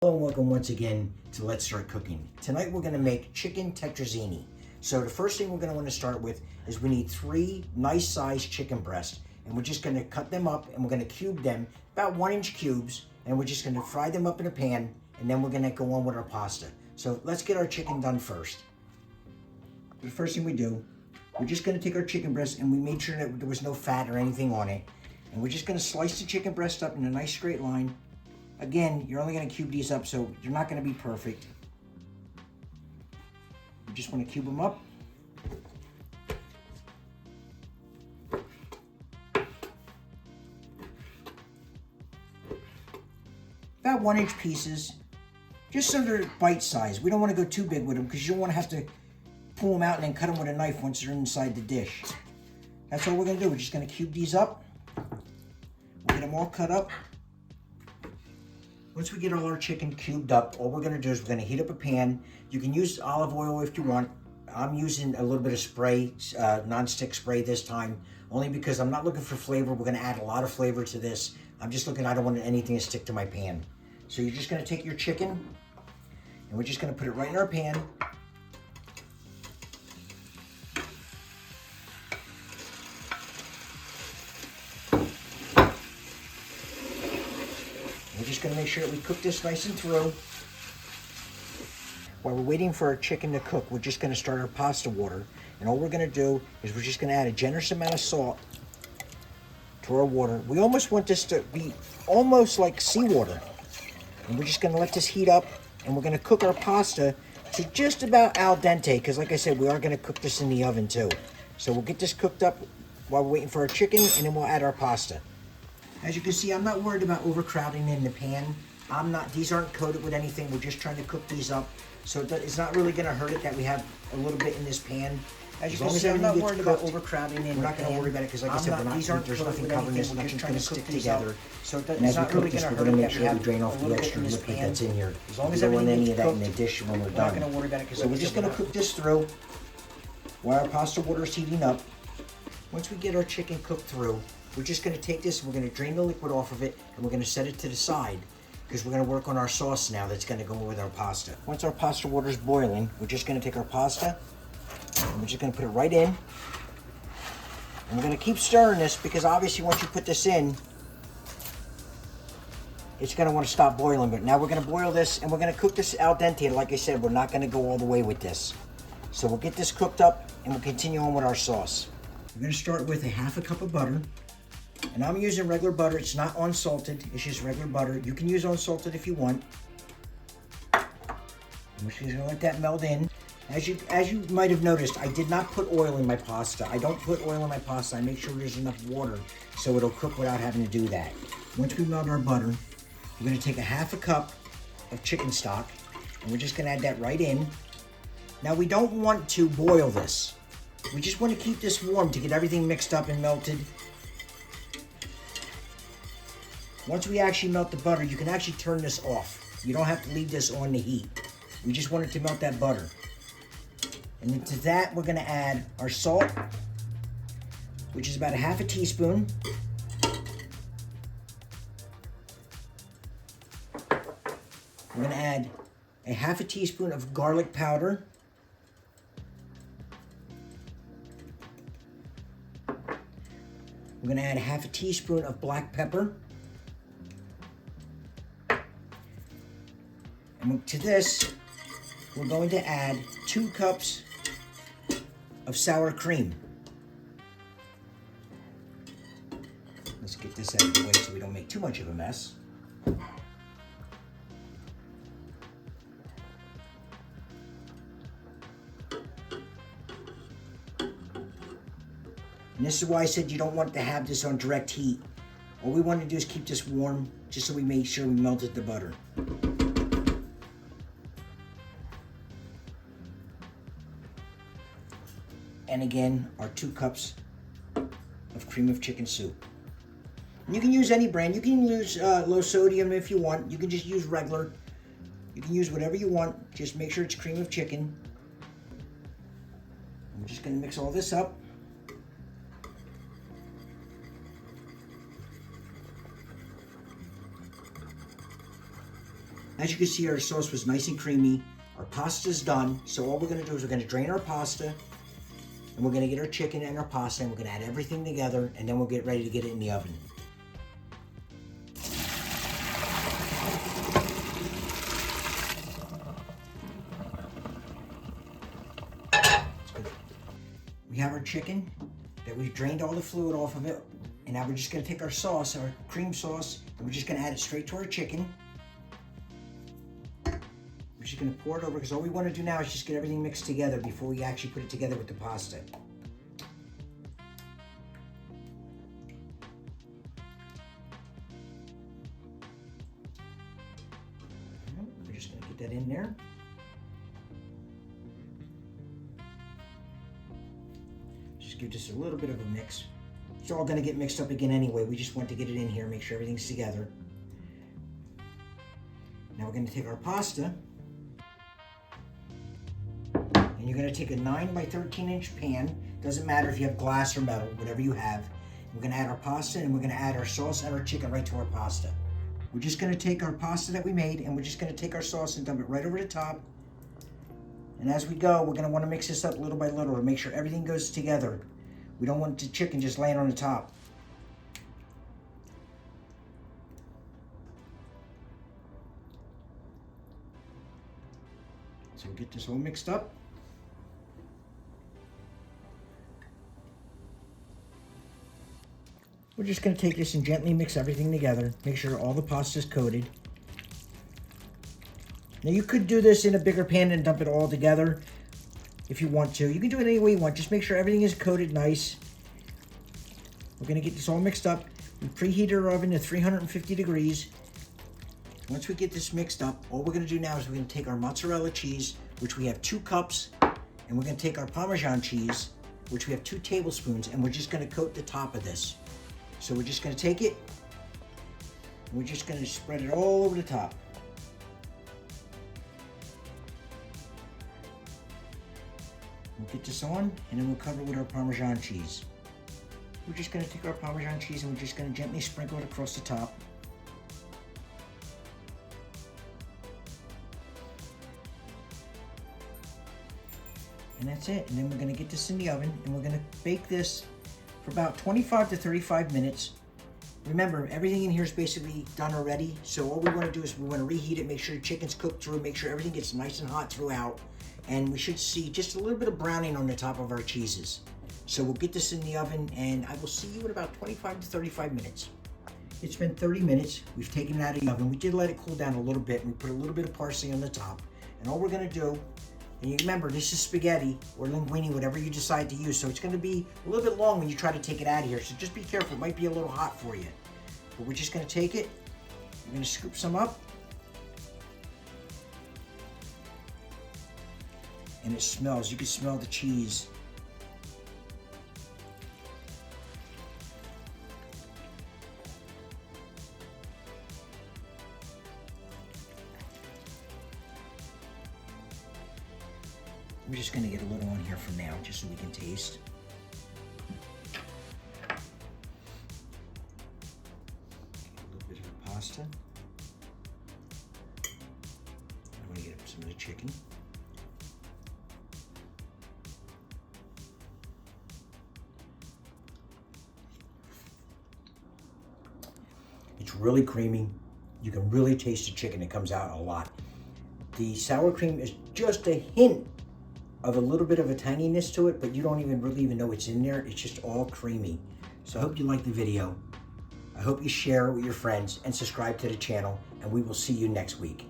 Hello and welcome once again to Let's Start Cooking. Tonight we're going to make chicken tetrazzini. So the first thing we're going to want to start with is we need 3 nice sized chicken breasts, and we're just going to cut them up and we're going to cube them, about 1-inch cubes, and we're just going to fry them up in a pan, and then we're going to go on with our pasta. So let's get our chicken done first. The first thing we do, we're just going to take our chicken breast, and we made sure that there was no fat or anything on it, and we're just going to slice the chicken breast up in a nice straight line. Again, you're only going to cube these up, so you're not going to be perfect. You just want to cube them up. About 1-inch pieces, just so they're bite size. We don't want to go too big with them because you don't want to have to pull them out and then cut them with a knife once they're inside the dish. That's all we're going to do. We're just going to cube these up. We'll get them all cut up. Once we get all our chicken cubed up, all we're going to do is we're going to heat up a pan. You can use olive oil if you want. I'm using a little bit of spray, non-stick spray this time, only because I'm not looking for flavor. We're going to add a lot of flavor to this. I'm just looking, I don't want anything to stick to my pan. So you're just going to take your chicken, and we're just going to put it right in our pan. We're just going to make sure that we cook this nice and through. While we're waiting for our chicken to cook, we're just going to start our pasta water. And all we're going to do is we're just going to add a generous amount of salt to our water. We almost want this to be almost like seawater. And we're just going to let this heat up, and we're going to cook our pasta to just about al dente, because like I said, we are going to cook this in the oven too. So we'll get this cooked up while we're waiting for our chicken, and then we'll add our pasta. As you can see, I'm not worried about overcrowding in the pan. These aren't coated with anything. We're just trying to cook these up. So it's not really gonna hurt it that we have a little bit in this pan. As you can see, I'm not worried about overcrowding in. We're not gonna worry about it because like I said, there's nothing covering this, nothing's gonna stick together. So it's not really gonna hurt it that we have drain off the extra liquid that's in here. As long as everything gets cooked, in the dish when we're done. We're not gonna worry about it because we're just gonna cook this through while our pasta water is heating up. Once we get our chicken cooked through, we're just going to take this and we're going to drain the liquid off of it, and we're going to set it to the side because we're going to work on our sauce now that's going to go with our pasta. Once our pasta water is boiling, we're just going to take our pasta and we're just going to put it right in. And we're going to keep stirring this because obviously once you put this in, it's going to want to stop boiling. But now we're going to boil this and we're going to cook this al dente. Like I said, we're not going to go all the way with this. So we'll get this cooked up and we'll continue on with our sauce. We're going to start with a 1/2 cup of butter. And I'm using regular butter. It's not unsalted. It's just regular butter. You can use unsalted if you want. I'm just going to let that melt in. As you might have noticed, I did not put oil in my pasta. I don't put oil in my pasta. I make sure there's enough water so it'll cook without having to do that. Once we melt our butter, we're going to take a 1/2 cup of chicken stock, and we're just going to add that right in. Now we don't want to boil this. We just want to keep this warm to get everything mixed up and melted. Once we actually melt the butter, you can actually turn this off. You don't have to leave this on the heat. We just want it to melt that butter. And then to that, we're gonna add our salt, which is about a 1/2 teaspoon. We're gonna add a 1/2 teaspoon of garlic powder. We're gonna add a 1/2 teaspoon of black pepper. And to this, we're going to add 2 cups of sour cream. Let's get this out of the way so we don't make too much of a mess. And this is why I said you don't want to have this on direct heat. All we want to do is keep this warm, just so we make sure we melted the butter. And again, our 2 cups of cream of chicken soup. And you can use any brand. You can use low sodium if you want. You can just use regular. You can use whatever you want. Just make sure it's cream of chicken. I'm just going to mix all this up. As you can see, our sauce was nice and creamy. Our pasta's done. So all we're gonna do is we're gonna drain our pasta, and we're gonna get our chicken and our pasta, and we're gonna add everything together, and then we'll get ready to get it in the oven. We have our chicken that we've drained all the fluid off of it, and now we're just gonna take our sauce, our cream sauce, and we're just gonna add it straight to our chicken. We're just gonna pour it over, because all we wanna do now is just get everything mixed together before we actually put it together with the pasta. We're just gonna get that in there. Give this a little bit of a mix. It's all gonna get mixed up again anyway. We just want to get it in here, make sure everything's together. Now we're gonna take our pasta, and you're gonna take a 9 by 13 inch pan. Doesn't matter if you have glass or metal, whatever you have. We're gonna add our pasta, and we're gonna add our sauce and our chicken right to our pasta. We're just gonna take our pasta that we made, and we're just gonna take our sauce and dump it right over the top. And as we go, we're gonna wanna mix this up little by little to make sure everything goes together. We don't want the chicken just laying on the top. So we'll get this all mixed up. We're just gonna take this and gently mix everything together. Make sure all the pasta's coated. Now you could do this in a bigger pan and dump it all together if you want to. You can do it any way you want. Just make sure everything is coated nice. We're gonna get this all mixed up. We preheated our oven to 350 degrees. Once we get this mixed up, all we're gonna do now is we're gonna take our mozzarella cheese, which we have 2 cups, and we're gonna take our Parmesan cheese, which we have 2 tablespoons, and we're just gonna coat the top of this. So we're just gonna take it, and we're just gonna spread it all over the top. We'll get this on, and then we'll cover it with our Parmesan cheese. We're just gonna take our Parmesan cheese and we're just gonna gently sprinkle it across the top. And that's it. And then we're gonna get this in the oven, and we're gonna bake this for about 25 to 35 minutes. Remember, everything in here is basically done already. So all we wanna do is we wanna reheat it, make sure the chicken's cooked through, make sure everything gets nice and hot throughout. And we should see just a little bit of browning on the top of our cheeses. So we'll get this in the oven, and I will see you in about 25 to 35 minutes. It's been 30 minutes. We've taken it out of the oven. We did let it cool down a little bit, and we put a little bit of parsley on the top. And all we're gonna do, and you remember, this is spaghetti or linguine, whatever you decide to use. So it's gonna be a little bit long when you try to take it out of here. So just be careful, it might be a little hot for you. But we're just gonna take it, we're gonna scoop some up. And it smells, you can smell the cheese. We're just gonna get a little on here for now, just so we can taste. A little bit of the pasta. I want to get some of the chicken. It's really creamy. You can really taste the chicken. It comes out a lot. The sour cream is just a hint of a little bit of a tanginess to it, but you don't even really know it's in there. It's just all creamy. So I hope you liked the video. I hope you share it with your friends and subscribe to the channel, and we will see you next week.